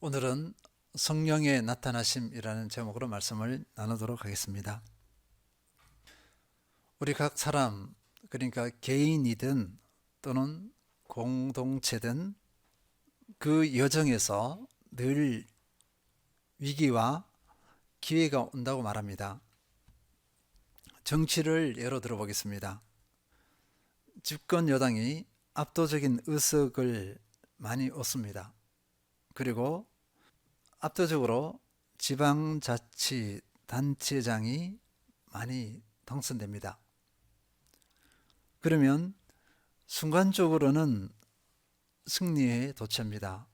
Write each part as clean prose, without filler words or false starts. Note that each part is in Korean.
오늘은 성령의 나타나심이라는 제목으로 말씀을 나누도록 하겠습니다. 우리 각 사람, 그러니까 개인이든 또는 공동체든 그 여정에서 늘 위기와 기회가 온다고 말합니다. 정치를 예로 들어보겠습니다. 집권 여당이 압도적인 의석을 많이 얻습니다. 그리고 압도적으로 지방자치단체장이 많이 당선됩니다. 그러면 순간적으로는 승리에 도취합니다.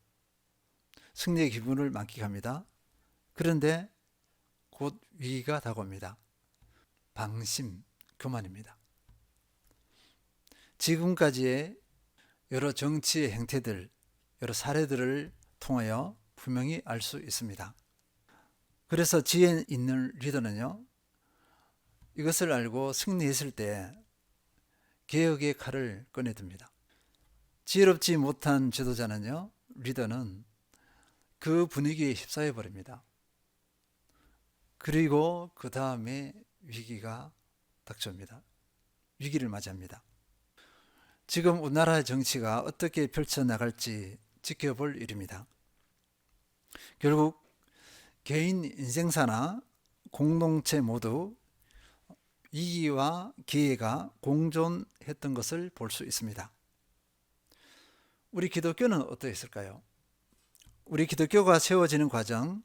승리의 기분을 만끽합니다. 그런데 곧 위기가 다가옵니다. 방심, 그만입니다. 지금까지의 여러 정치의 행태들, 여러 사례들을 통하여 분명히 알 수 있습니다. 그래서 지혜 있는 리더는요, 이것을 알고 승리했을 때 개혁의 칼을 꺼내듭니다. 지혜롭지 못한 지도자는요, 리더는 그 분위기에 휩싸여 버립니다. 그리고 그 다음에 위기가 닥쳐옵니다. 위기를 맞이합니다. 지금 우리나라의 정치가 어떻게 펼쳐나갈지 지켜볼 일입니다. 결국 개인 인생사나 공동체 모두 위기와 기회가 공존했던 것을 볼 수 있습니다. 우리 기독교는 어떠했을까요? 우리 기독교가 세워지는 과정,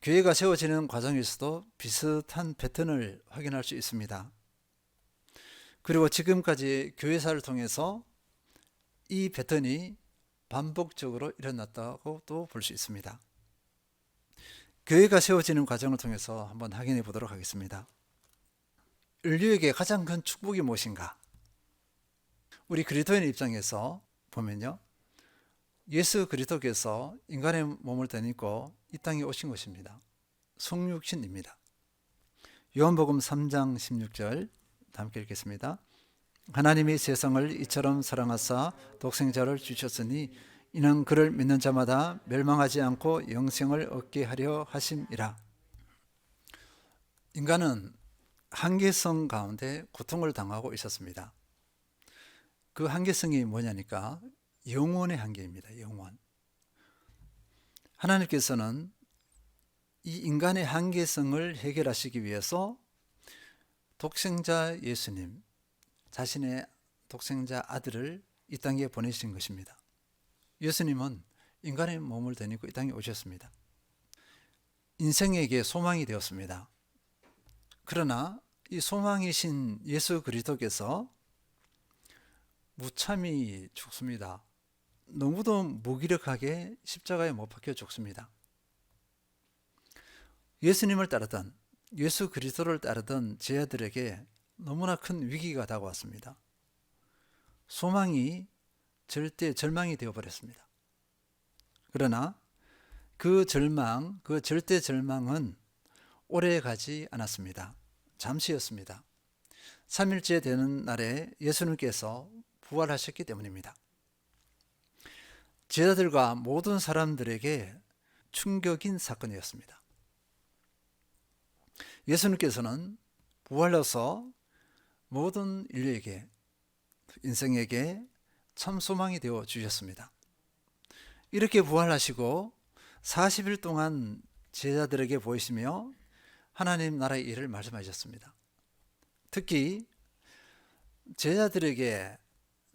교회가 세워지는 과정에서도 비슷한 패턴을 확인할 수 있습니다. 그리고 지금까지 교회사를 통해서 이 패턴이 반복적으로 일어났다고 또 볼 수 있습니다. 교회가 세워지는 과정을 통해서 한번 확인해 보도록 하겠습니다. 인류에게 가장 큰 축복이 무엇인가? 우리 그리스도인 입장에서 보면요, 예수 그리스도께서 인간의 몸을 덧입고 이 땅에 오신 것입니다. 성육신입니다. 요한복음 3장 16절 함께 읽겠습니다. 하나님이 세상을 이처럼 사랑하사 독생자를 주셨으니 이는 그를 믿는 자마다 멸망하지 않고 영생을 얻게 하려 하심이라. 인간은 한계성 가운데 고통을 당하고 있었습니다. 그 한계성이 뭐냐니까 영혼의 한계입니다. 영혼. 하나님께서는 이 인간의 한계성을 해결하시기 위해서 독생자 예수님, 자신의 독생자 아들을 이 땅에 보내신 것입니다. 예수님은 인간의 몸을 덧입고 이 땅에 오셨습니다. 인생에게 소망이 되었습니다. 그러나 이 소망이신 예수 그리스도께서 무참히 죽습니다. 너무도 무기력하게 십자가에 못 박혀 죽습니다. 예수님을 따르던, 예수 그리스도를 따르던 제자들에게 너무나 큰 위기가 다가왔습니다. 소망이 절망이 되어버렸습니다. 그러나 그 절대 절망은 오래 가지 않았습니다. 잠시였습니다. 3일째 되는 날에 예수님께서 부활하셨기 때문입니다. 제자들과 모든 사람들에게 충격인 사건이었습니다. 예수님께서는 부활해서 모든 인류에게, 인생에게 참 소망이 되어 주셨습니다. 이렇게 부활하시고 40일 동안 제자들에게 보이시며 하나님 나라의 일을 말씀하셨습니다. 특히 제자들에게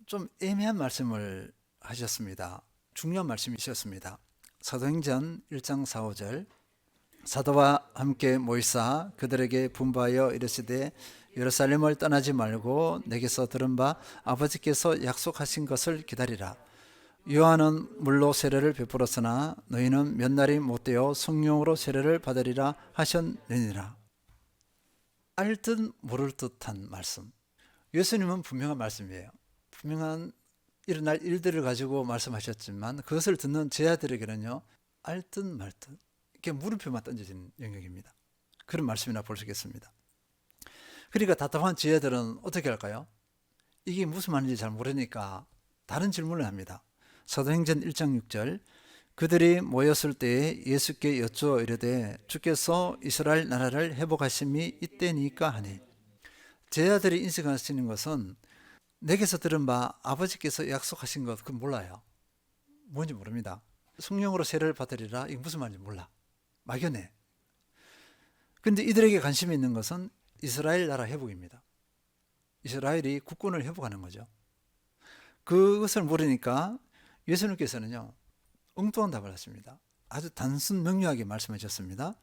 좀 애매한 말씀을 하셨습니다. 중요한 말씀이셨습니다. 사도행전 1장 4, 5절 사도와 함께 모이사 그들에게 분부하여 이르시되 예루살렘을 떠나지 말고 내게서 들은 바 아버지께서 약속하신 것을 기다리라. 요한은 물로 세례를 베풀었으나 너희는 몇 날이 못되어 성령으로 세례를 받으리라 하셨느니라. 알듯 모를 듯한 말씀. 예수님은 분명한 말씀이에요. 분명한 일어날 일들을 가지고 말씀하셨지만 그것을 듣는 제자들에게는요, 알듯 말듯 이렇게 물음표만 던져진 영역입니다. 그런 말씀이나 볼 수 있겠습니다. 그러니까 답답한 제자들은 어떻게 할까요? 이게 무슨 말인지 잘 모르니까 다른 질문을 합니다. 사도행전 1장 6절 그들이 모였을 때에 예수께 여쭈어 이르되 주께서 이스라엘 나라를 회복하심이 이때니까 하니. 제자들이 인식하시는 것은 내게서 들은 바 아버지께서 약속하신 것 그건 몰라요. 뭔지 모릅니다. 성령으로 세례를 받으리라 이게 무슨 말인지 몰라. 막연해. 근데 이들에게 관심이 있는 것은 이스라엘 나라 회복입니다. 이스라엘이 국권을 회복하는 거죠. 그것을 모르니까 예수님께서는요 엉뚱한 답을 하십니다. 아주 단순 명료하게 말씀해 주셨습니다.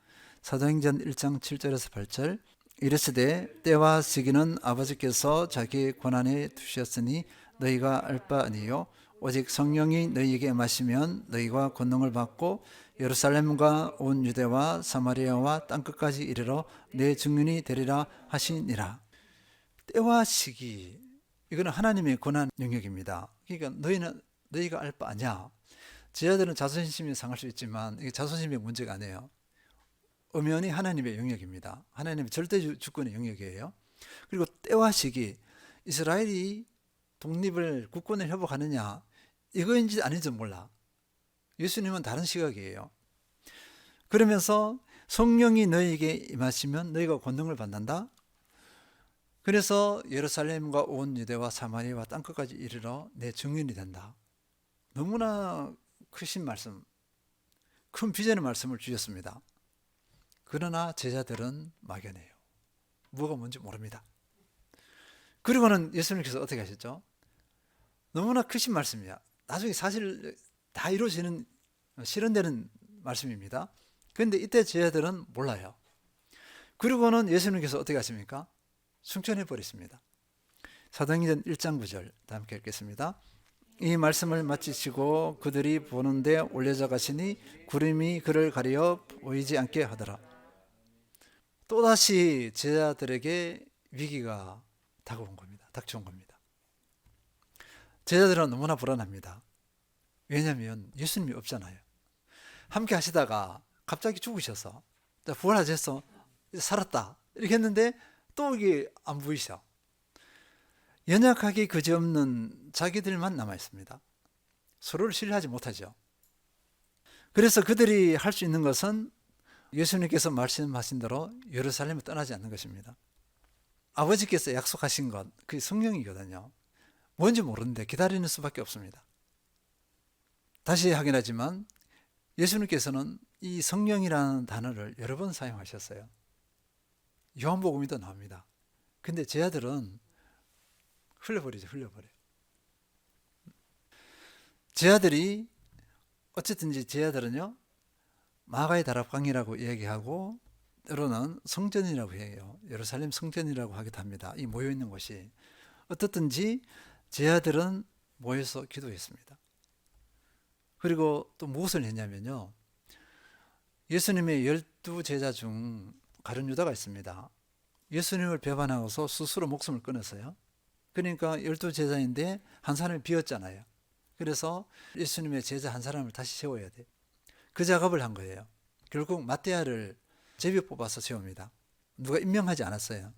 사도행전 1장 7절에서 8절 이르시되 때와 시기는 아버지께서 자기 권한에 두셨으니 너희가 알 바 아니요 오직 성령이 너희에게 임하시면 너희가 권능을 받고 예루살렘과 온 유대와 사마리아와 땅끝까지 이르러 내 증인이 되리라 하시니라. 때와 시기 이거는 하나님의 권한 영역입니다. 그러니까 너희가 알 바 아니야. 제자들은 자존심이 상할 수 있지만 이게 자존심의 문제가 아니에요. 엄연히 하나님의 영역입니다. 하나님의 절대 주권의 영역이에요. 그리고 때와 시기 이스라엘이 독립을 국권을 회복하느냐 이거인지 아닌지 몰라. 예수님은 다른 시각이에요. 그러면서 성령이 너희에게 임하시면 너희가 권능을 받는다. 그래서 예루살렘과 온 유대와 사마리아와 땅끝까지 이르러 내 증인이 된다. 너무나 크신 말씀, 큰 비전의 말씀을 주셨습니다. 그러나 제자들은 막연해요. 뭐가 뭔지 모릅니다. 그리고는 예수님께서 어떻게 하셨죠? 너무나 크신 말씀이야. 나중에 사실 다 이루어지는 실현되는 말씀입니다. 그런데 이때 제자들은 몰라요. 그리고는 예수님께서 어떻게 하십니까? 승천해 버리십니다. 사도행전 1장 9절 다 함께 읽겠습니다. 이 말씀을 마치시고 그들이 보는데 올려져 가시니 구름이 그를 가려 보이지 않게 하더라. 또다시 제자들에게 위기가 다가온 겁니다. 닥쳐온 겁니다. 제자들은 너무나 불안합니다. 왜냐하면 예수님이 없잖아요. 함께 하시다가 갑자기 죽으셔서 부활하셔서 살았다 이렇게 했는데 또 이게 안 보이셔. 연약하기 그지없는 자기들만 남아 있습니다. 서로를 신뢰하지 못하죠. 그래서 그들이 할 수 있는 것은 예수님께서 말씀하신 대로 예루살렘을 떠나지 않는 것입니다. 아버지께서 약속하신 것, 그게 성령이거든요. 뭔지 모르는데 기다리는 수밖에 없습니다. 다시 확인하지만 예수님께서는 이 성령이라는 단어를 여러 번 사용하셨어요. 요한복음에도 나옵니다. 근데 제자들은 흘려버리죠. 제자들이 어쨌든지 제자들은요 마가의 다락방이라고 얘기하고 때로는 성전이라고 해요. 예루살렘 성전이라고 하기도 합니다. 이 모여있는 곳이. 어떻든지 제자들은 모여서 기도했습니다. 그리고 또 무엇을 했냐면요. 예수님의 12제자 중 가룟 유다가 있습니다. 예수님을 배반하고서 스스로 목숨을 끊었어요. 그러니까 12제자인데 한 사람이 비었잖아요. 그래서 예수님의 제자 한 사람을 다시 세워야 돼. 그 작업을 한 거예요. 결국 마띠아를 제비 뽑아서 세웁니다. 누가 임명하지 않았어요.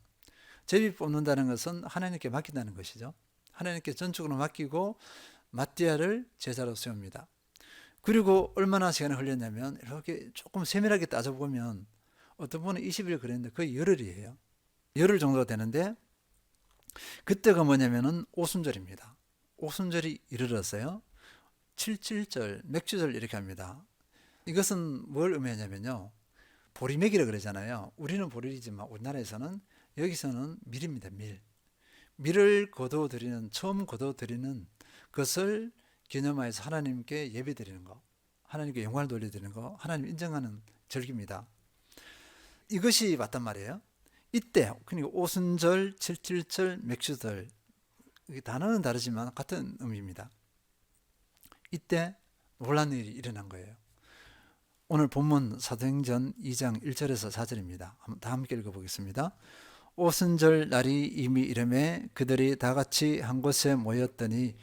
제비 뽑는다는 것은 하나님께 맡긴다는 것이죠. 하나님께 전적으로 맡기고 마띠아를 제자로 세웁니다. 그리고 얼마나 시간이 흘렸냐면 이렇게 조금 세밀하게 따져보면 어떤 분은 20일 그랬는데 거의 열흘이에요. 열흘 정도가 되는데 그때가 뭐냐면은 오순절입니다. 오순절이 이르렀어요. 77절, 맥주절 이렇게 합니다. 이것은 뭘 의미하냐면요. 보리맥이라 그러잖아요. 우리는 보리지만 우리나라에서는 여기서는 밀입니다. 밀을 거둬드리는 처음 거둬드리는 것을 기념하여서 하나님께 예배드리는 거, 하나님께 영광을 돌려드리는 거, 하나님 인정하는 절기입니다. 이것이 맞단 말이에요. 이때 그러니까 오순절, 77절, 맥주절 단어는 다르지만 같은 의미입니다. 이때 놀라운 일이 일어난 거예요. 오늘 본문 사도행전 2장 1절에서 4절입니다. 다 함께 읽어보겠습니다. 오순절 날이 이미 이르매 그들이 다 같이 한 곳에 모였더니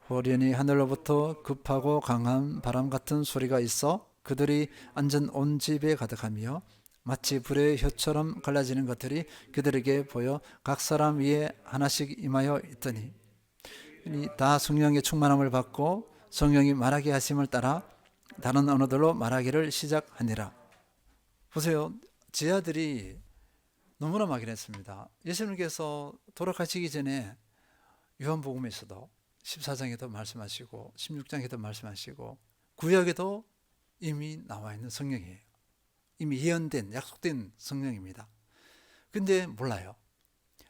호련히 하늘로부터 급하고 강한 바람 같은 소리가 있어 그들이 앉은 온 집에 가득하며 마치 불의 혀처럼 갈라지는 것들이 그들에게 보여 각 사람 위에 하나씩 임하여 있더니 다 성령의 충만함을 받고 성령이 말하게 하심을 따라 다른 언어들로 말하기를 시작하니라. 보세요. 제자들이 너무나 막연했습니다. 예수님께서 돌아가시기 전에 요한복음에서도 14장에도 말씀하시고 16장에도 말씀하시고 구약에도 이미 나와 있는 성령이에요. 이미 예언된 약속된 성령입니다. 근데 몰라요.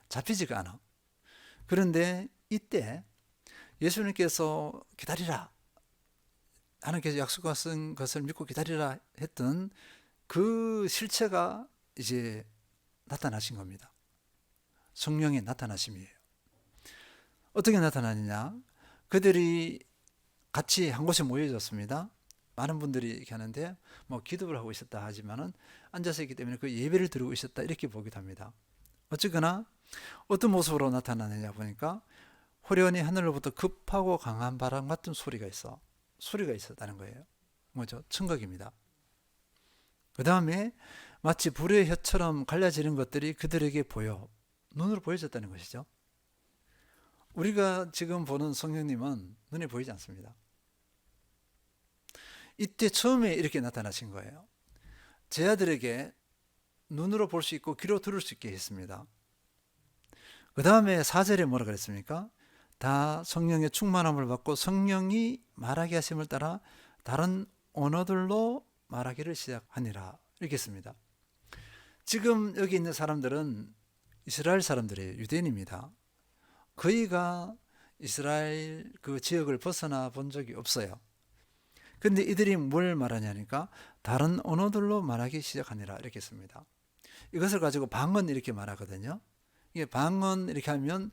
잡히지가 않아. 그런데 이때 예수님께서 기다리라, 하나님께서 약속하신 것을 믿고 기다리라 했던 그 실체가 이제 나타나신 겁니다. 성령의 나타나심이에요. 어떻게 나타나느냐? 그들이 같이 한 곳에 모여졌습니다. 많은 분들이 이렇게 하는데 뭐 기도를 하고 있었다 하지만은 앉아서 있기 때문에 그 예배를 드리고 있었다 이렇게 보기도 합니다. 어쨌거나 어떤 모습으로 나타나느냐 보니까 호련히 하늘로부터 급하고 강한 바람 같은 소리가 있었다는 거예요. 뭐죠? 천각입니다. 그 다음에 마치 불의 혀처럼 갈라지는 것들이 그들에게 눈으로 보여졌다는 것이죠. 우리가 지금 보는 성령님은 눈에 보이지 않습니다. 이때 처음에 이렇게 나타나신 거예요. 제자들에게 눈으로 볼 수 있고 귀로 들을 수 있게 했습니다. 그 다음에 4절에 뭐라 그랬습니까? 다 성령의 충만함을 받고 성령이 말하게 하심을 따라 다른 언어들로 말하기를 시작하니라 이렇게 했습니다. 지금 여기 있는 사람들은 이스라엘 사람들이에요. 유대인입니다. 거의가 이스라엘 그 지역을 벗어나 본 적이 없어요. 근데 이들이 뭘 말하냐니까 다른 언어들로 말하기 시작하니라 이렇게 했습니다. 이것을 가지고 방언 이렇게 말하거든요. 이게 방언 이렇게 하면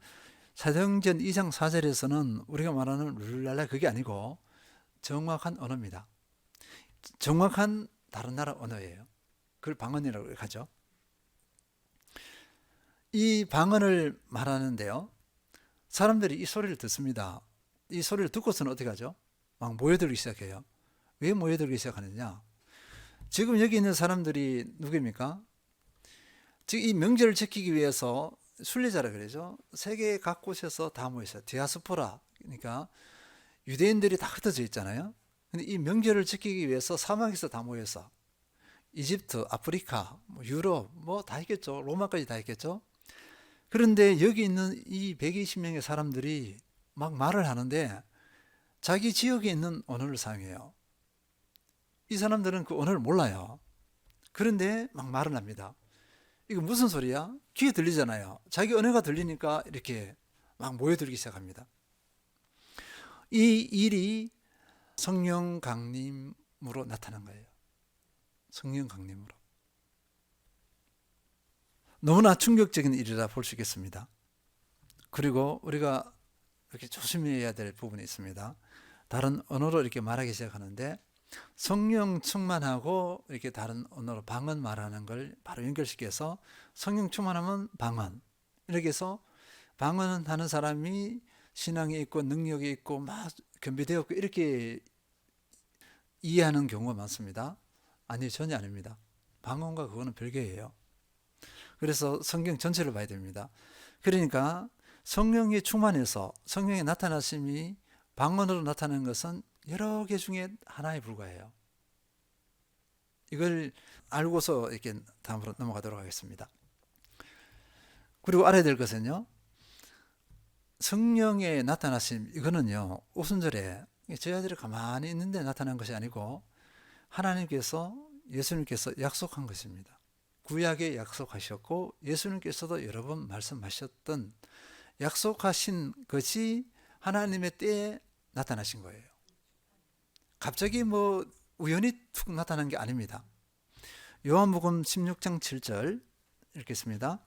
사도행전 2장 4절에서는 우리가 말하는 룰랄라 그게 아니고 정확한 언어입니다. 정확한 다른 나라 언어예요. 그걸 방언이라고 하죠. 이 방언을 말하는데요. 사람들이 이 소리를 듣습니다. 이 소리를 듣고서는 어떻게 하죠? 막 모여들기 시작해요. 왜 모여들기 시작하느냐? 지금 여기 있는 사람들이 누구입니까? 지금 이 명절을 지키기 위해서 순례자라 그러죠. 세계 각 곳에서 다 모였어요. 디아스포라, 그러니까 유대인들이 다 흩어져 있잖아요. 근데 이 명절을 지키기 위해서 사막에서 다 모여서 이집트, 아프리카, 유럽 다 있겠죠. 로마까지 다 있겠죠. 그런데 여기 있는 이 120명의 사람들이 막 말을 하는데 자기 지역에 있는 언어를 사용해요. 이 사람들은 그 언어를 몰라요. 그런데 막 말을 합니다. 이거 무슨 소리야? 귀에 들리잖아요. 자기 언어가 들리니까 이렇게 막 모여들기 시작합니다. 이 일이 성령 강림으로 나타난 거예요. 성령 강림으로. 너무나 충격적인 일이라 볼 수 있겠습니다. 그리고 우리가 이렇게 조심해야 될 부분이 있습니다. 다른 언어로 이렇게 말하기 시작하는데 성령 충만하고 이렇게 다른 언어로 방언 말하는 걸 바로 연결시켜서 성령 충만하면 방언 이렇게 해서 방언 하는 사람이 신앙이 있고 능력이 있고 막 겸비되었고 이렇게 이해하는 경우가 많습니다. 아니 전혀 아닙니다. 방언과 그거는 별개예요. 그래서 성경 전체를 봐야 됩니다. 그러니까 성령이 충만해서 성령의 나타나심이 방언으로 나타나는 것은 여러 개 중에 하나에 불과해요. 이걸 알고서 이렇게 다음으로 넘어가도록 하겠습니다. 그리고 알아야 될 것은요. 성령의 나타나심 이거는요. 오순절에 제자들이 가만히 있는데 나타난 것이 아니고 하나님께서 예수님께서 약속한 것입니다. 구약에 약속하셨고 예수님께서도 여러 번 말씀하셨던 약속하신 것이 하나님의 때에 나타나신 거예요. 갑자기 우연히 툭 나타난 게 아닙니다. 요한복음 16장 7절 읽겠습니다.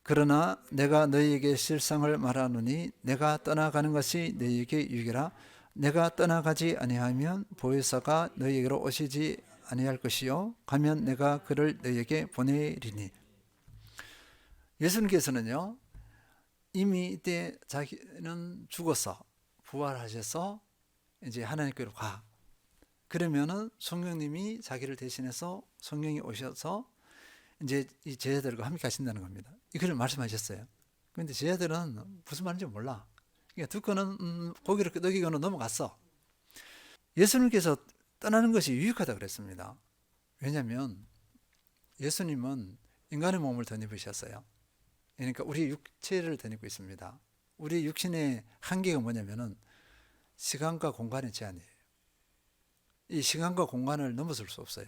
그러나 내가 너희에게 실상을 말하노니 내가 떠나가는 것이 너희에게 유익이라. 내가 떠나가지 아니하면 보혜사가 너희에게로 오시지 아니할 것이요 가면 내가 그를 너희에게 보내리니. 예수님께서는요 이미 이때 자기는 죽어서 부활하셔서 이제 하나님께로 가. 그러면은 성령님이 자기를 대신해서 성령이 오셔서 이제 이 제자들과 함께 하신다는 겁니다. 이걸 말씀하셨어요. 그런데 제자들은 무슨 말인지 몰라. 그러니까 듣고는 고개를 끄덕이고는 넘어갔어. 예수님께서 떠나는 것이 유익하다 그랬습니다. 왜냐하면 예수님은 인간의 몸을 덧입으셨어요. 그러니까 우리 육체를 덧입고 있습니다. 우리 육신의 한계가 뭐냐면은 시간과 공간의 제한이에요. 이 시간과 공간을 넘어설 수 없어요.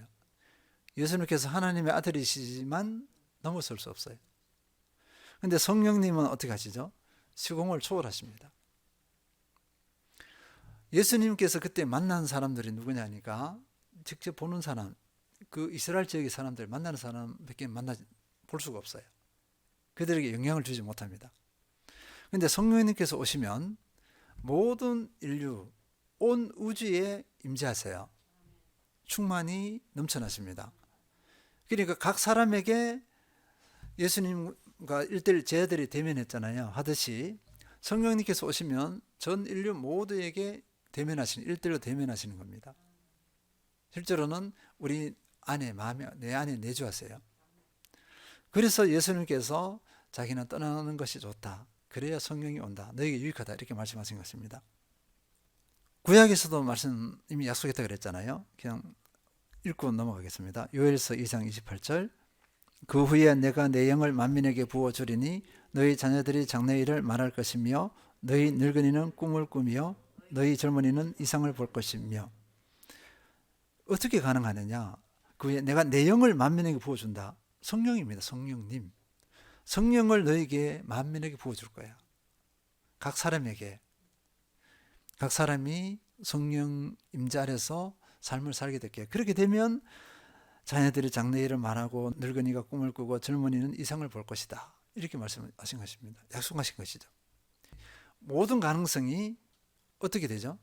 예수님께서 하나님의 아들이시지만 넘어설 수 없어요. 근데 성령님은 어떻게 하시죠? 시공을 초월하십니다. 예수님께서 그때 만난 사람들이 누구냐니까 직접 보는 사람, 그 이스라엘 지역의 사람들 만나는 사람밖에 볼 수가 없어요. 그들에게 영향을 주지 못합니다. 근데 성령님께서 오시면 모든 인류, 온 우주에 임재하세요. 충만히 넘쳐나십니다. 그러니까 각 사람에게 예수님과 일대일 제자들이 대면했잖아요. 하듯이 성령님께서 오시면 전 인류 모두에게 일대일로 대면하시는 겁니다. 실제로는 우리 안에 마음에 내 안에 내주하세요. 그래서 예수님께서 자기는 떠나는 것이 좋다. 그래야 성령이 온다. 너에게 유익하다. 이렇게 말씀하신 것입니다. 구약에서도 말씀 이미 약속했다 그랬잖아요. 그냥 읽고 넘어가겠습니다. 요엘서 2장 28절. 그 후에 내가 내 영을 만민에게 부어주리니 너희 자녀들이 장래일을 말할 것이며 너희 늙은이는 꿈을 꾸며 너희 젊은이는 이상을 볼 것이며. 어떻게 가능하느냐? 그 후에 내가 내 영을 만민에게 부어준다. 성령입니다. 성령님. 성령을 너에게 만민에게 부어줄 거야. 각 사람에게. 각 사람이 성령 임재 아래서 삶을 살게 될게요. 그렇게 되면 자녀들이 장래일을 말하고 늙은이가 꿈을 꾸고 젊은이는 이상을 볼 것이다. 이렇게 말씀하신 것입니다. 약속하신 것이죠. 모든 가능성이 어떻게 되죠?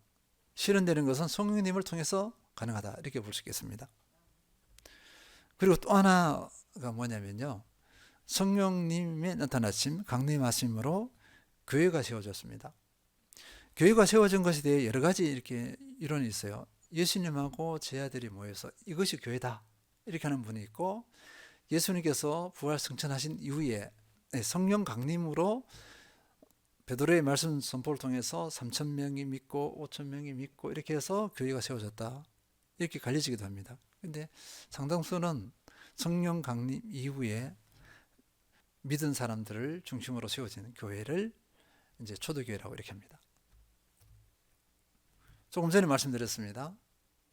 실현되는 것은 성령님을 통해서 가능하다. 이렇게 볼 수 있겠습니다. 그리고 또 하나가 뭐냐면요. 성령님의 나타나심, 강림하심으로 교회가 세워졌습니다. 교회가 세워진 것에 대해 여러 가지 이렇게 이론이 있어요. 예수님하고 제자들이 모여서 이것이 교회다. 이렇게 하는 분이 있고, 예수님께서 부활 승천하신 이후에 성령 강림으로 베드로의 말씀 선포를 통해서 3,000명이 믿고 5,000명이 믿고 이렇게 해서 교회가 세워졌다. 이렇게 갈려지기도 합니다. 근데 상당수는 성령 강림 이후에 믿은 사람들을 중심으로 세워지는 교회를 이제 초대교회라고 이렇게 합니다. 조금 전에 말씀드렸습니다.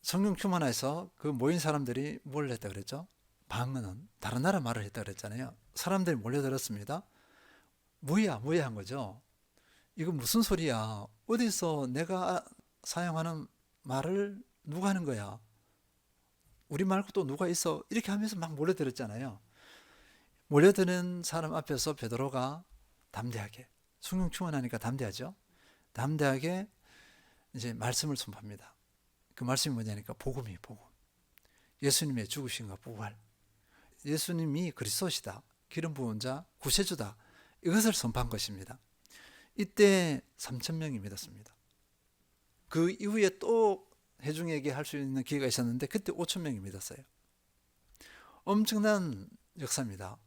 성령 충만해서 그 모인 사람들이 뭘 했다 그랬죠? 방언은 다른 나라 말을 했다 그랬잖아요. 사람들이 몰려들었습니다. 뭐야 한 거죠. 이거 무슨 소리야? 어디서 내가 사용하는 말을 누가 하는 거야? 우리 말고 또 누가 있어? 이렇게 하면서 막 몰려들었잖아요. 몰려드는 사람 앞에서 베드로가 담대하게, 성령 충만하니까 담대하죠. 담대하게 이제 말씀을 선포합니다. 그 말씀이 뭐냐니까 복음. 예수님의 죽으심과 부활. 예수님이 그리스도시다. 기름 부은 자, 구세주다. 이것을 선포한 것입니다. 이때 3,000명이 믿었습니다. 그 이후에 또 회중에게 할 수 있는 기회가 있었는데 그때 5,000명이 믿었어요. 엄청난 역사입니다.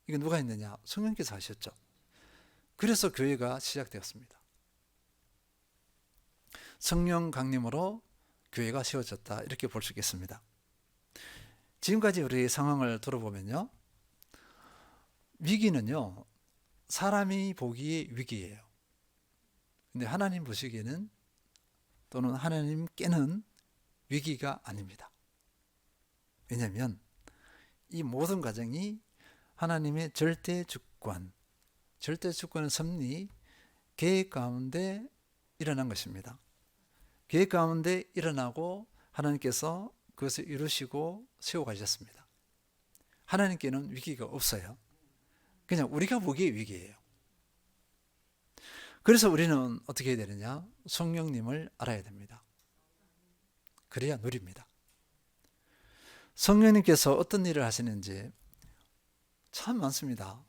이게 누가 했느냐? 성령께서 하셨죠. 그래서 교회가 시작되었습니다. 성령 강림으로 교회가 세워졌다. 이렇게 볼 수 있겠습니다. 지금까지 우리 상황을 들어보면요. 위기는요. 사람이 보기에 위기예요. 근데 하나님 보시기에는 또는 하나님께는 위기가 아닙니다. 왜냐하면 이 모든 과정이 하나님의 절대 주권의 섭리, 계획 가운데 일어난 것입니다. 계획 가운데 일어나고 하나님께서 그것을 이루시고 세워가셨습니다. 하나님께는 위기가 없어요. 그냥 우리가 보기에 위기예요. 그래서 우리는 어떻게 해야 되느냐? 성령님을 알아야 됩니다. 그래야 누립니다. 성령님께서 어떤 일을 하시는지 참 많습니다.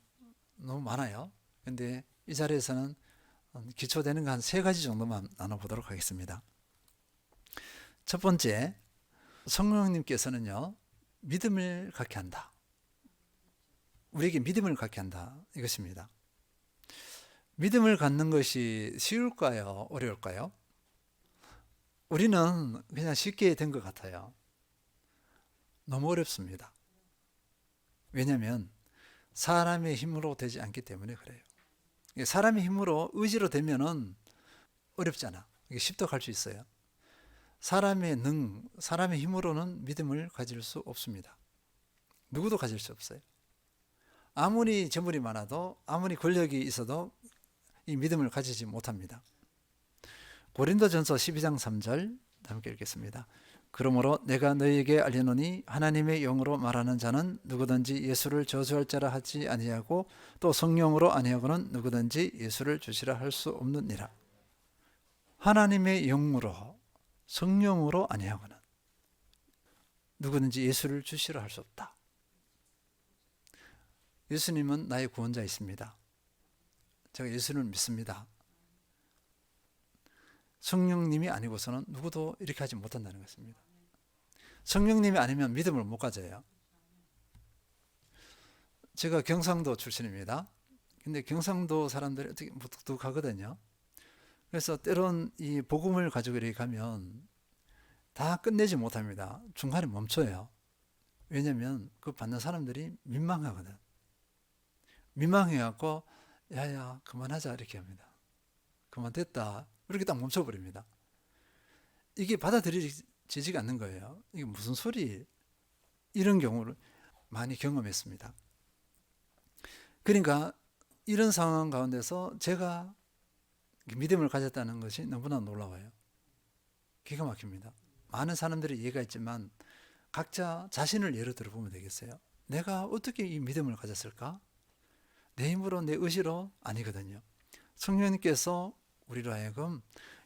너무 많아요. 근데 이 자리에서는 기초되는 거 한 3가지 정도만 나눠보도록 하겠습니다. 첫 번째, 성령님께서는요, 믿음을 갖게 한다. 우리에게 믿음을 갖게 한다. 이것입니다. 믿음을 갖는 것이 쉬울까요? 어려울까요? 우리는 그냥 쉽게 된 것 같아요. 너무 어렵습니다. 왜냐하면 사람의 힘으로 되지 않기 때문에 그래요. 사람의 힘으로 의지로 되면은 어렵잖아. 이게 습득할 수 있어요. 사람의 힘으로는 믿음을 가질 수 없습니다. 누구도 가질 수 없어요. 아무리 재물이 많아도 아무리 권력이 있어도 이 믿음을 가지지 못합니다. 고린도전서 12장 3절 함께 읽겠습니다. 그러므로 내가 너희에게 알리노니 하나님의 영으로 말하는 자는 누구든지 예수를 저주할 자라 하지 아니하고 또 성령으로 아니하고는 누구든지 예수를 주시라 할 수 없느니라. 하나님의 영으로 성령으로 아니하고는 누구든지 예수를 주시라 할 수 없다. 예수님은 나의 구원자이십니다. 제가 예수를 믿습니다. 성령님이 아니고서는 누구도 이렇게 하지 못한다는 것입니다. 성령님이 아니면 믿음을 못 가져요. 제가 경상도 출신입니다. 근데 경상도 사람들이 어떻게 무뚝뚝하거든요. 그래서 때론 이 복음을 가지고 이렇게 가면 다 끝내지 못합니다. 중간에 멈춰요. 왜냐하면 그 받는 사람들이 민망하거든. 민망해갖고 야야 그만하자 이렇게 합니다. 그만 됐다 이렇게 딱 멈춰버립니다. 이게 받아들여지지가 않는 거예요. 이게 무슨 소리? 이런 경우를 많이 경험했습니다. 그러니까 이런 상황 가운데서 제가 믿음을 가졌다는 것이 너무나 놀라워요. 기가 막힙니다. 많은 사람들이 이해가 있지만 각자 자신을 예로 들어보면 되겠어요. 내가 어떻게 이 믿음을 가졌을까? 내 힘으로 내 의지로 아니거든요. 성령님께서 우리로 하여금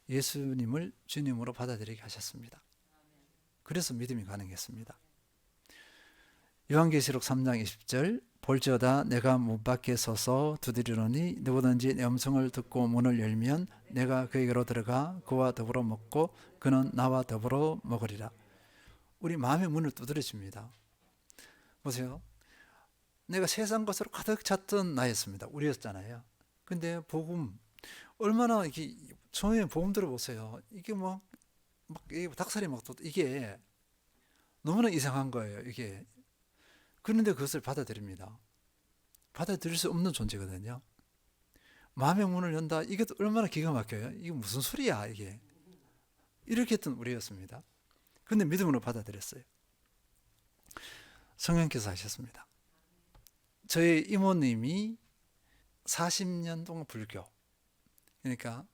예수님을 주님으로 받아들이게 하셨습니다. 그래서 믿음이 가능했습니다. 요한계시록 3장 20절 볼지어다 내가 문 밖에 서서 두드리노니 누구든지 내 음성을 듣고 문을 열면 내가 그에게로 들어가 그와 더불어 먹고 그는 나와 더불어 먹으리라. 우리 마음의 문을 두드려 줍니다. 보세요. 내가 세상 것으로 가득 찼던 나였습니다. 우리였잖아요. 근데 복음 얼마나 이게 처음에 복음 들어보세요. 이게 막 닭살이 막 이게 너무나 이상한 거예요. 이게 그런데 그것을 받아들입니다. 받아들일 수 없는 존재거든요. 마음의 문을 연다. 이게 얼마나 기가 막혀요. 이게 무슨 소리야 이게. 이렇게 했던 우리였습니다. 그런데 믿음으로 받아들였어요. 성령께서 하셨습니다. 저희 이모님이 40년 동안 불교. 그러니까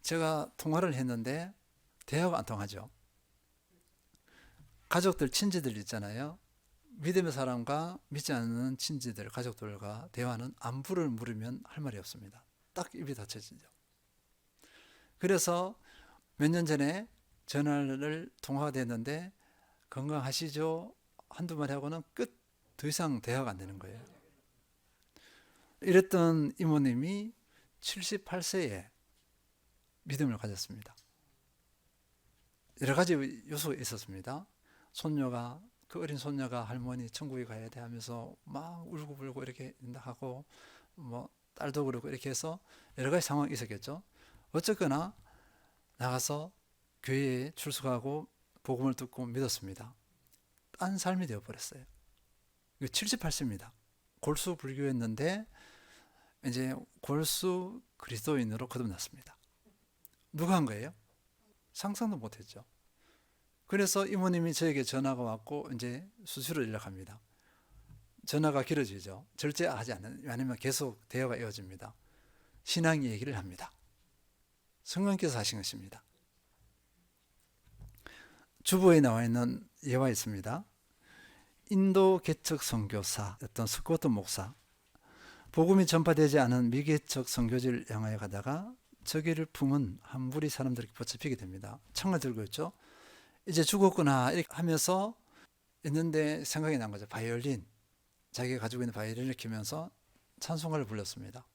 제가 통화를 했는데 대화가 안 통하죠. 가족들, 친지들 있잖아요. 믿음의 사람과 믿지 않는 친지들, 가족들과 대화는 안부를 물으면 할 말이 없습니다. 딱 입이 닫혀지죠. 그래서 몇 년 전에 전화를 통화가 됐는데 건강하시죠? 한두 마디 하고는 끝. 더 이상 대화가 안 되는 거예요. 이랬던 이모님이 78세에 믿음을 가졌습니다. 여러 가지 요소가 있었습니다. 그 어린 손녀가 할머니 천국에 가야 돼 하면서 막 울고불고 이렇게 하고 뭐 딸도 그러고 이렇게 해서 여러 가지 상황이 있었겠죠. 어쨌거나 나가서 교회에 출석하고 복음을 듣고 믿었습니다. 딴 삶이 되어버렸어요. 78세입니다. 골수 불교였는데 이제 골수 그리스도인으로 거듭났습니다. 누가 한 거예요? 상상도 못했죠. 그래서 이모님이 저에게 전화가 왔고 이제 수시로 연락합니다. 전화가 길어지죠. 절제하지 않는, 왜냐하면 계속 대화가 이어집니다. 신앙 얘기를 합니다. 성령께서 하신 것입니다. 주보에 나와 있는 예화 있습니다. 인도 개척 선교사였던 스코트 목사, 복음이 전파되지 않은 미개척 선교지를 향하여 가다가 저기를 품은 한 무리 사람들에게 붙잡히게 됩니다. 창을 들고 있죠. 이제 죽었구나 이렇게 하면서 있는데 생각이 난 거죠. 바이올린, 자기가 가지고 있는 바이올린을 켜면서 찬송가를 불렀습니다.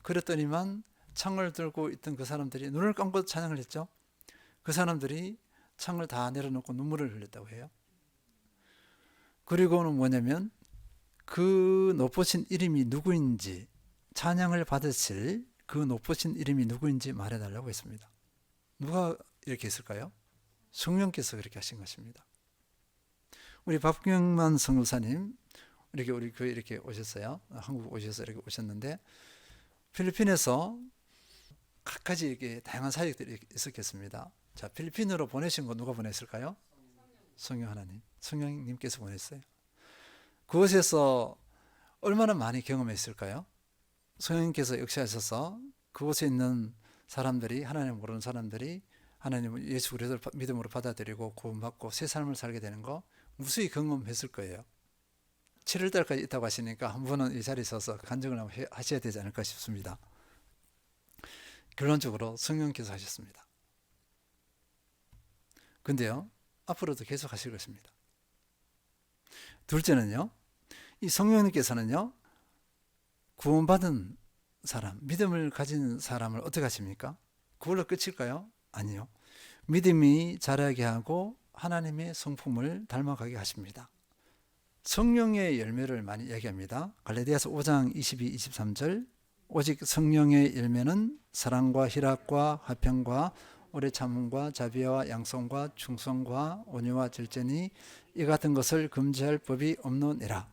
그랬더니만 창을 들고 있던 그 사람들이 눈을 감고 찬양을 했죠. 그 사람들이 창을 다 내려놓고 눈물을 흘렸다고 해요. 그리고는 뭐냐면 그 높으신 이름이 누구인지, 찬양을 받으실 그 높으신 이름이 누구인지 말해달라고 했습니다. 누가 이렇게 했을까요? 성령께서 그렇게 하신 것입니다. 우리 박경만 선교사님 이렇게 우리 교회 이렇게 오셨어요. 한국 오셔서 이렇게 오셨는데 필리핀에서 각가지 이렇게 다양한 사역들이 있었겠습니다. 자, 필리핀으로 보내신 거 누가 보냈을까요? 성령 하나님, 성령님께서 보냈어요. 그곳에서 얼마나 많이 경험했을까요? 성령님께서 역사하셔서 그곳에 있는 사람들이, 하나님 모르는 사람들이 하나님 예수 그리스도를 믿음으로 받아들이고 구원받고 새 삶을 살게 되는 거 무수히 경험했을 거예요. 7월달까지 있다고 하시니까 한 번은 이 자리에 서서 간증을 한번 하셔야 되지 않을까 싶습니다. 결론적으로 성령께서 하셨습니다. 근데요, 앞으로도 계속 하실 것입니다. 둘째는요, 이 성령님께서는요, 구원받은 사람, 믿음을 가진 사람을 어떻게 하십니까? 그걸로 끝일까요? 아니요. 믿음이 자라게 하고 하나님의 성품을 닮아가게 하십니다. 성령의 열매를 많이 얘기합니다. 갈라디아서 5장 22, 23절 오직 성령의 열매는 사랑과 희락과 화평과 오래 참음과 자비와 양성과 충성과 온유와 절제니 이 같은 것을 금지할 법이 없느니라.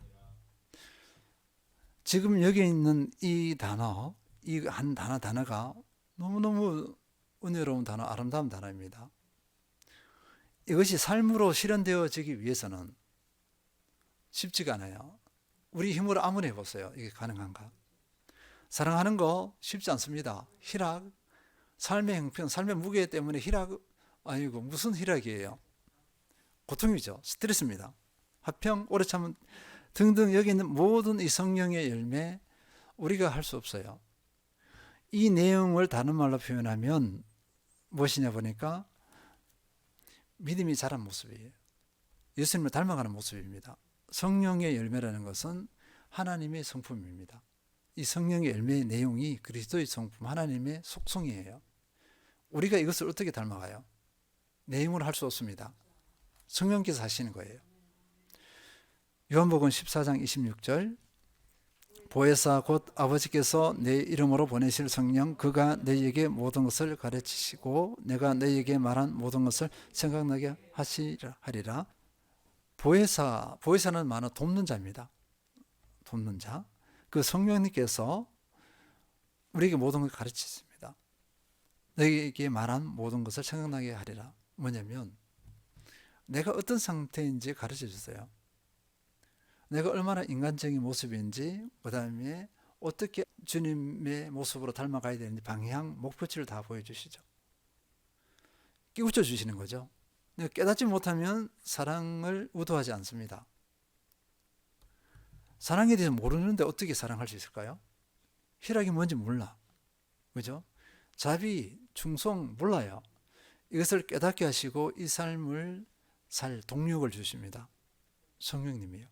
지금 여기 있는 이 단어, 이 한 단어가 너무너무 은혜로운 단어, 아름다운 단어입니다. 이것이 삶으로 실현되어지기 위해서는 쉽지가 않아요. 우리 힘으로 아무리 해보세요. 이게 가능한가? 사랑하는 거 쉽지 않습니다. 희락, 삶의 형편, 삶의 무게 때문에 희락, 아니고 무슨 희락이에요? 고통이죠. 스트레스입니다. 화평, 오래 참은 등등 여기 있는 모든 이 성령의 열매 우리가 할 수 없어요. 이 내용을 다른 말로 표현하면 무엇이냐 보니까 믿음이 자란 모습이에요. 예수님을 닮아가는 모습입니다. 성령의 열매라는 것은 하나님의 성품입니다. 이 성령의 열매의 내용이 그리스도의 성품, 하나님의 속성이에요. 우리가 이것을 어떻게 닮아가요? 내용으로 할 수 없습니다. 성령께서 하시는 거예요. 요한복음 14장 26절 보혜사 곧 아버지께서 내 이름으로 보내실 성령 그가 너희에게 모든 것을 가르치시고 내가 너희에게 말한 모든 것을 생각나게 하리라. 보혜사는 많은 돕는 자입니다. 돕는 자. 그 성령님께서 우리에게 모든 것을 가르치십니다. 너희에게 말한 모든 것을 생각나게 하리라. 뭐냐면 내가 어떤 상태인지 가르쳐 주세요. 내가 얼마나 인간적인 모습인지, 그 다음에 어떻게 주님의 모습으로 닮아가야 되는지 방향, 목표치를 다 보여주시죠. 끼우쳐 주시는 거죠. 내가 깨닫지 못하면 사랑을 의도하지 않습니다. 사랑에 대해서 모르는데 어떻게 사랑할 수 있을까요? 희락이 뭔지 몰라. 그죠? 자비, 충성 몰라요. 이것을 깨닫게 하시고 이 삶을 살 동력을 주십니다. 성령님이요.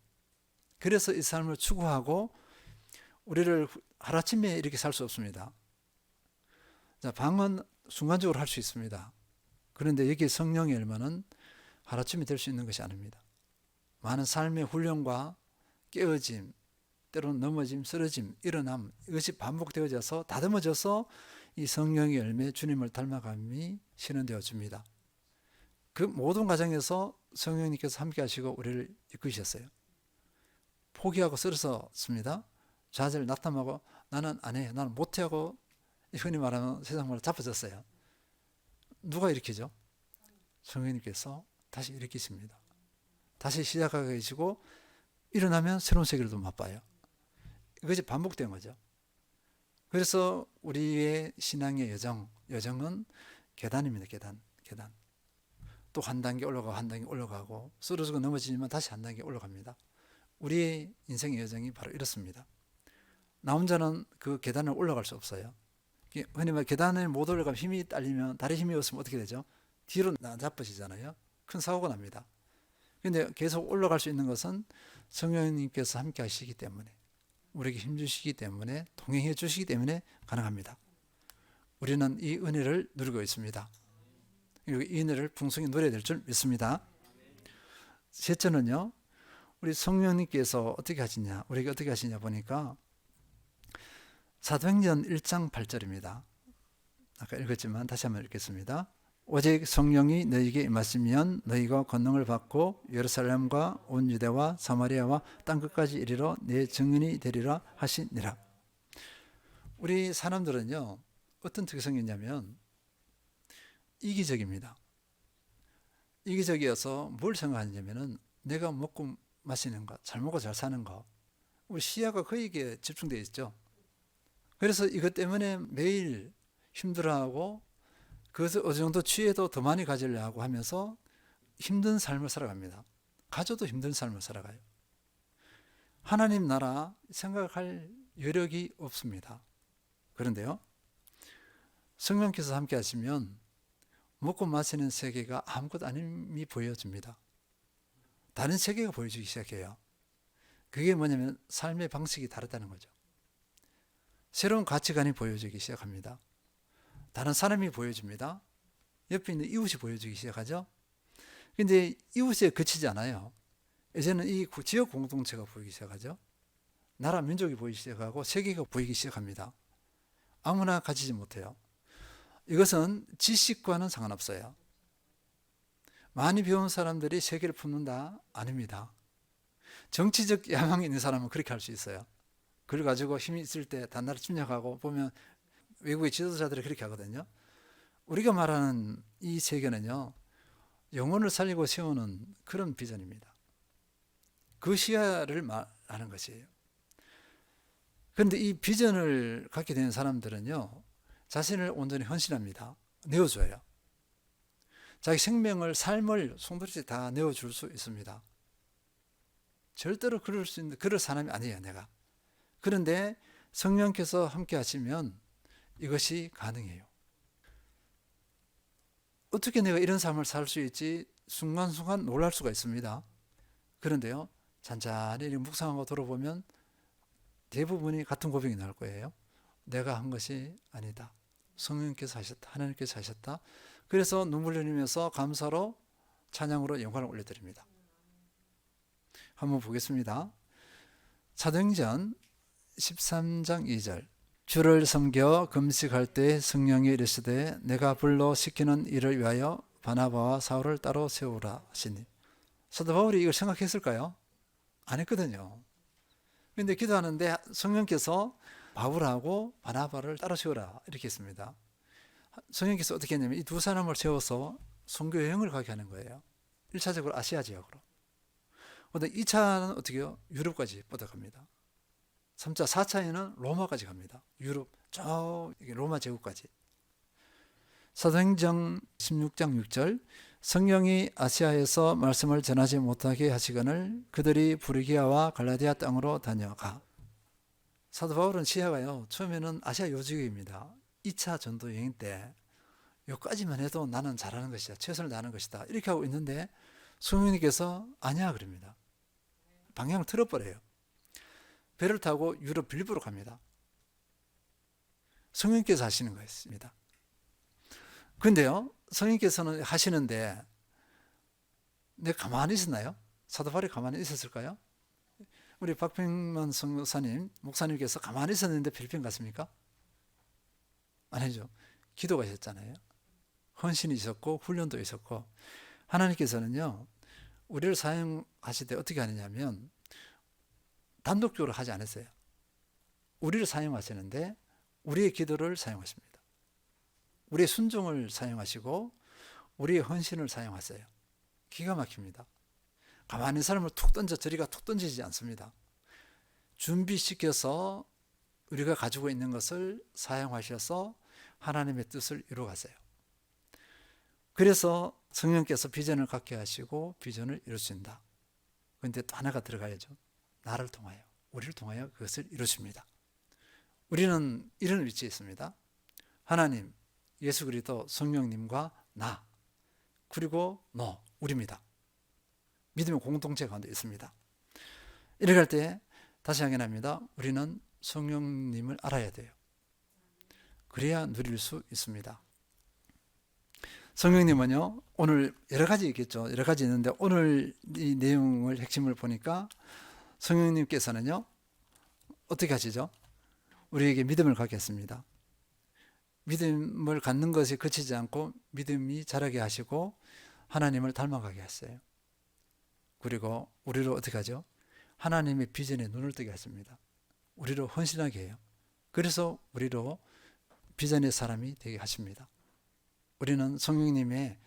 그래서 이 삶을 추구하고 우리를 하루아침에 이렇게 살 수 없습니다. 자, 방은 순간적으로 할 수 있습니다. 그런데 여기 성령의 열매는 하루아침에 될 수 있는 것이 아닙니다. 많은 삶의 훈련과 깨어짐, 때로는 넘어짐, 쓰러짐, 일어남 이것이 반복되어져서 다듬어져서 이 성령의 열매 주님을 닮아감이 실현되어 줍니다. 그 모든 과정에서 성령님께서 함께 하시고 우리를 이끄셨어요. 포기하고 쓰러졌습니다. 좌절 낙담하고 나는 안 해, 나는 못해 하고 흔히 말하는 세상 말로 자빠졌어요. 누가 일으키죠? 성령님께서 다시 일으키십니다. 다시 시작하게 해주고 일어나면 새로운 세계를 또 맛봐요. 이것이 반복된 거죠. 그래서 우리의 신앙의 여정은 계단입니다. 계단. 또 한 단계 올라가고 한 단계 올라가고 쓰러지고 넘어지지만 다시 한 단계 올라갑니다. 우리의 인생의 여정이 바로 이렇습니다. 나 혼자는 그 계단을 올라갈 수 없어요. 흔히 말 계단을 못 올라가면 힘이 딸리면 다리 힘이 없으면 어떻게 되죠? 뒤로 나자빠지잖아요. 큰 사고가 납니다. 그런데 계속 올라갈 수 있는 것은 성령님께서 함께 하시기 때문에 우리에게 힘 주시기 때문에 동행해 주시기 때문에 가능합니다. 우리는 이 은혜를 누리고 있습니다. 그리고 이 은혜를 풍성히 누려야 될 줄 믿습니다. 셋째는요. 우리 성령님께서 어떻게 하시냐, 우리에게 어떻게 하시냐 보니까 사도행전 1장 8절입니다. 아까 읽었지만 다시 한번 읽겠습니다. 오직 성령이 너희에게 임하시면 너희가 권능을 받고 예루살렘과 온 유대와 사마리아와 땅끝까지 이르러 내 증인이 되리라 하시니라. 우리 사람들은요, 어떤 특성이 있냐면 이기적입니다. 이기적이어서 뭘 생각하냐면은 내가 먹고 마시는 것, 잘 먹고 잘 사는 것, 우리 시야가 거기에 집중되어 있죠. 그래서 이것 때문에 매일 힘들어하고 그것을 어느 정도 취해도 더 많이 가지려고 하면서 힘든 삶을 살아갑니다. 가져도 힘든 삶을 살아가요. 하나님 나라 생각할 여력이 없습니다. 그런데요, 성령께서 함께 하시면 먹고 마시는 세계가 아무것도 아님이 보여집니다. 다른 세계가 보여주기 시작해요. 그게 뭐냐면 삶의 방식이 다르다는 거죠. 새로운 가치관이 보여주기 시작합니다. 다른 사람이 보여줍니다. 옆에 있는 이웃이 보여주기 시작하죠. 근데 이웃에 그치지 않아요. 이제는 이 지역 공동체가 보이기 시작하죠. 나라 민족이 보이기 시작하고 세계가 보이기 시작합니다. 아무나 가지지 못해요. 이것은 지식과는 상관없어요. 많이 배운 사람들이 세계를 품는다? 아닙니다. 정치적 야망이 있는 사람은 그렇게 할 수 있어요. 그걸 가지고 힘이 있을 때 단나라 침략하고 보면 외국의 지도자들이 그렇게 하거든요. 우리가 말하는 이 세계는요, 영혼을 살리고 세우는 그런 비전입니다. 그 시야를 말하는 것이에요. 그런데 이 비전을 갖게 된 사람들은요, 자신을 온전히 헌신합니다. 내어줘요. 자기 생명을, 삶을 송두리째 다 내어줄 수 있습니다. 절대로 그럴 수 있는 그럴 사람이 아니에요, 내가. 그런데 성령께서 함께 하시면 이것이 가능해요. 어떻게 내가 이런 삶을 살 수 있지? 순간순간 놀랄 수가 있습니다. 그런데요, 잔잔히 묵상하고 돌아보면 대부분이 같은 고백이 나올 거예요. 내가 한 것이 아니다. 성령께서 하셨다. 하나님께서 하셨다. 그래서 눈물 흘리면서 감사로 찬양으로 영광을 올려드립니다. 한번 보겠습니다. 사도행전 13장 2절. 주를 섬겨 금식할 때 성령이 이르시되 내가 불러 시키는 일을 위하여 바나바와 사울을 따로 세우라 하시니. 사도 바울이 이걸 생각했을까요? 안 했거든요. 그런데 기도하는데 성령께서 바울하고 바나바를 따로 세우라 이렇게 했습니다. 성령께서 어떻게 했냐면 이 두 사람을 세워서 선교 여행을 가게 하는 거예요. 1차적으로 아시아 지역으로. 그런데 2차는 어떻게 해요? 유럽까지 뻗어갑니다. 3차, 4차에는 로마까지 갑니다. 유럽, 저 로마 제국까지. 사도행전 16장 6절. 성령이 아시아에서 말씀을 전하지 못하게 하시거늘 그들이 부르기아와 갈라디아 땅으로 다녀가. 사도 바울은 시야가요, 처음에는 아시아 요지역입니다. 2차 전도 여행 때 여기까지만 해도 나는 잘하는 것이다, 최선을 다하는 것이다 이렇게 하고 있는데 성령님께서 아니야 그럽니다. 방향을 틀어버려요. 배를 타고 유럽 빌립보로 갑니다. 성령께서 하시는 거였습니다. 그런데요, 성령께서는 하시는데 내가 가만히 있었나요? 사도 바울이 가만히 있었을까요? 우리 박평만 목사님께서 가만히 있었는데 필리핀 갔습니까? 아니죠. 기도가 있었잖아요. 헌신이 있었고 훈련도 있었고. 하나님께서는요, 우리를 사용하실 때 어떻게 하느냐면 단독적으로 하지 않았어요. 우리를 사용하시는데 우리의 기도를 사용하십니다. 우리의 순종을 사용하시고 우리의 헌신을 사용하세요. 기가 막힙니다. 가만히 사람을 툭 던져 저리가 툭 던지지 않습니다. 준비시켜서 우리가 가지고 있는 것을 사용하셔서 하나님의 뜻을 이루어가세요. 그래서 성령께서 비전을 갖게 하시고 비전을 이루신다. 그런데 또 하나가 들어가야죠. 나를 통하여, 우리를 통하여 그것을 이루십니다. 우리는 이런 위치에 있습니다. 하나님, 예수 그리스도, 성령님과 나, 그리고 너, 우리입니다. 믿음의 공동체 가운데 있습니다. 이렇게 할 때 다시 확인합니다. 우리는 성령님을 알아야 돼요. 그래야 누릴 수 있습니다. 성령님은요, 오늘 여러 가지 있겠죠. 여러 가지 있는데 오늘 이 내용을 핵심을 보니까 성령님께서는요, 어떻게 하시죠? 우리에게 믿음을 갖게 했습니다. 믿음을 갖는 것에 그치지 않고 믿음이 자라게 하시고 하나님을 닮아가게 했어요. 그리고 우리를 어떻게 하죠? 하나님의 비전에 눈을 뜨게 하십니다. 우리를 헌신하게 해요. 그래서 우리로 비전의 사람이 되게 하십니다. 우리는 성령님의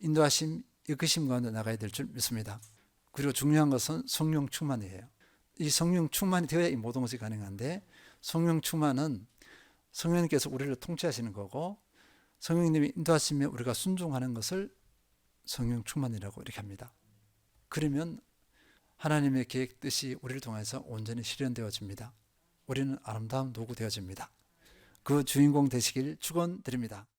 인도하심, 이끄심 가운데 나가야 될 줄 믿습니다. 그리고 중요한 것은 성령 충만이에요. 이 성령 충만이 되어야 이 모든 것이 가능한데, 성령 충만은 성령님께서 우리를 통치하시는 거고, 성령님이 인도하시며 우리가 순종하는 것을 성령 충만이라고 이렇게 합니다. 그러면 하나님의 계획 뜻이 우리를 통해서 온전히 실현되어집니다. 우리는 아름다운 도구 되어집니다. 그 주인공 되시길 축원드립니다.